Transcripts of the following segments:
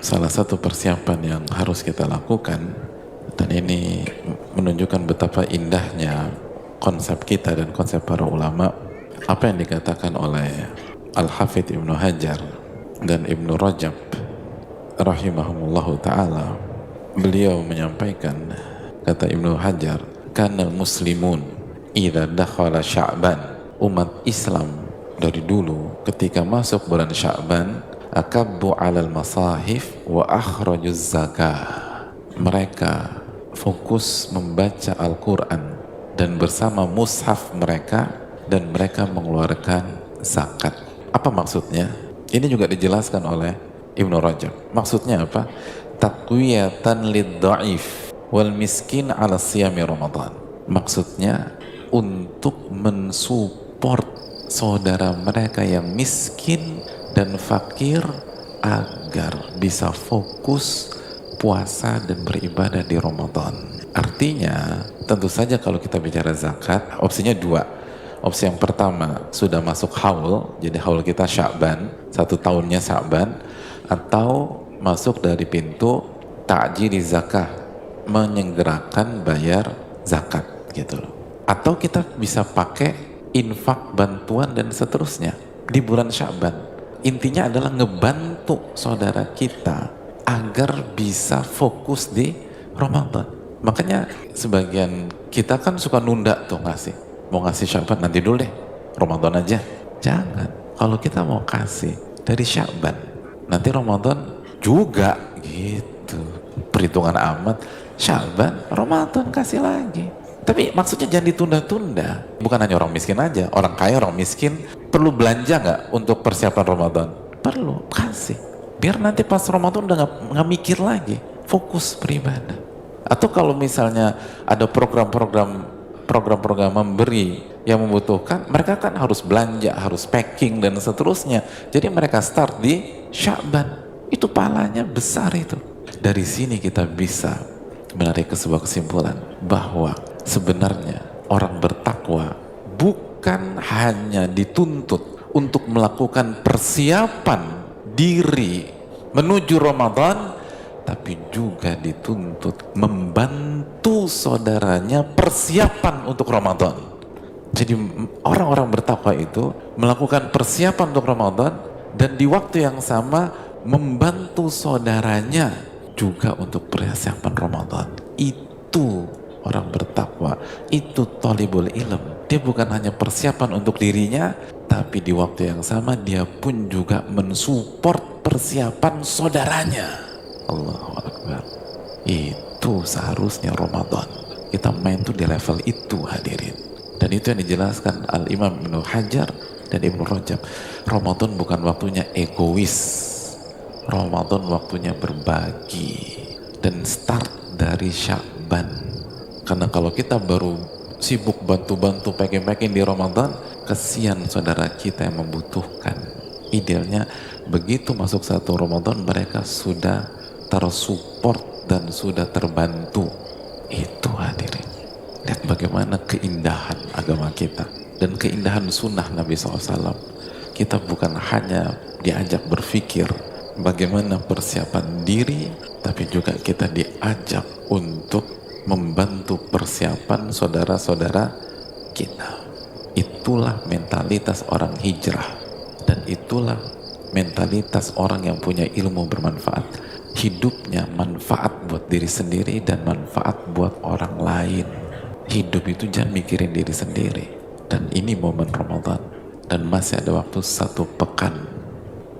salah satu persiapan yang harus kita lakukan, dan ini menunjukkan betapa indahnya konsep kita dan konsep para ulama, apa yang dikatakan oleh Al-Hafidh Ibnu Hajar dan Ibnu Rajab rahimahumullahu ta'ala. Beliau menyampaikan, kata Ibnu Hajar, kana muslimun idza dakhala Sya'ban, umat Islam dari dulu ketika masuk bulan Sya'ban, akabbu 'alal masahif wa akhrajuz zakah. Mereka fokus membaca Al-Quran dan bersama mushaf mereka, dan mereka mengeluarkan zakat. Apa maksudnya? Ini juga dijelaskan oleh Ibnu Rajab. Maksudnya apa? Taqwiyatan lid-dha'if wal miskin ala siyami Ramadan. Maksudnya untuk mensupport saudara mereka yang miskin dan fakir agar bisa fokus puasa dan beribadah di Ramadan. Artinya, tentu saja kalau kita bicara zakat, opsinya dua. Opsi yang pertama, sudah masuk haul, jadi haul kita Sya'ban, 1 tahunnya Sya'ban, atau masuk dari pintu ta'jili zakah, menyegerakan bayar zakat gitu loh. Atau kita bisa pakai infak, bantuan dan seterusnya di bulan Sya'ban. Intinya adalah ngebantu saudara kita agar bisa fokus di Ramadan. Makanya sebagian kita kan suka nunda tuh ngasih. Mau ngasih Sya'ban nanti dulu deh, Ramadan aja. Jangan. Kalau kita mau kasih dari Sya'ban, nanti Ramadan juga gitu. Perhitungan amat, Sya'ban, Ramadan kasih lagi. Tapi maksudnya jangan ditunda-tunda. Bukan hanya orang miskin aja, orang kaya, orang miskin perlu belanja nggak untuk persiapan Ramadan? Perlu, kasih. Biar nanti pas Ramadan udah nggak mikir lagi, fokus beribadah. Atau kalau misalnya ada program-program memberi yang membutuhkan, mereka kan harus belanja, harus packing dan seterusnya. Jadi mereka start di Sya'ban. Itu pahalanya besar itu. Dari sini kita bisa menarik ke sebuah kesimpulan bahwa sebenarnya orang bertakwa bukan hanya dituntut untuk melakukan persiapan diri menuju Ramadan, tapi juga dituntut membantu saudaranya persiapan untuk Ramadan. Jadi orang-orang bertakwa itu melakukan persiapan untuk Ramadan, dan di waktu yang sama membantu saudaranya juga untuk persiapan Ramadan. Itu orang bertakwa, itu thalibul ilm. Dia bukan hanya persiapan untuk dirinya, tapi di waktu yang sama dia pun juga mensupport persiapan saudaranya. Allahu Akbar. Itu seharusnya Ramadan. Kita main tuh di level itu, hadirin. Dan itu yang dijelaskan Al-Imam Ibnu Hajar dan Ibnu Rajab. Ramadan bukan waktunya egois. Ramadan waktunya berbagi. Dan start dari Sya'ban. Karena kalau kita baru sibuk bantu-bantu packing-packing di Ramadan, kesian saudara kita yang membutuhkan. Idealnya begitu masuk 1 Ramadan mereka sudah tersupport dan sudah terbantu. Itu hadirin. Lihat bagaimana keindahan agama kita dan keindahan sunnah Nabi SAW. Kita bukan hanya diajak berpikir bagaimana persiapan diri, tapi juga kita diajak untuk membantu persiapan saudara-saudara kita. Itulah mentalitas orang hijrah, dan itulah mentalitas orang yang punya ilmu bermanfaat. Hidupnya manfaat buat diri sendiri dan manfaat buat orang lain. Hidup itu jangan mikirin diri sendiri. Dan ini momen Ramadan, dan masih ada waktu 1 pekan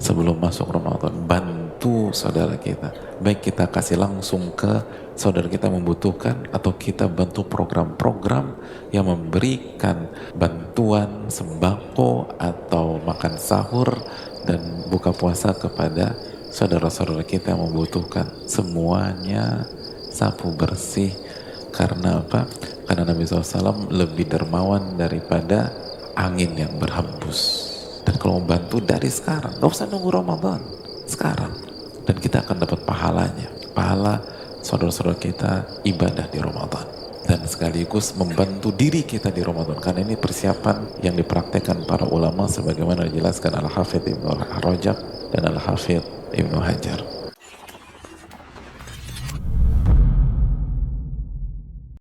sebelum masuk Ramadan. Bantu saudara kita, baik kita kasih langsung ke saudara kita membutuhkan, atau kita bantu program-program yang memberikan bantuan sembako atau makan sahur dan buka puasa kepada saudara-saudara kita yang membutuhkan. Semuanya sapu bersih. Karena apa? Karena Nabi SAW lebih dermawan daripada angin yang berhembus. Dan kalau membantu dari sekarang, gak usah nunggu Ramadan, sekarang. Dan kita akan dapat pahalanya. Pahala saudara-saudara kita ibadah di Ramadan. Dan sekaligus membantu diri kita di Ramadan. Karena ini persiapan yang dipraktekkan para ulama sebagaimana dijelaskan Al-Hafidh Ibnu Rajab dan Al-Hafidh Ibnu Hajar.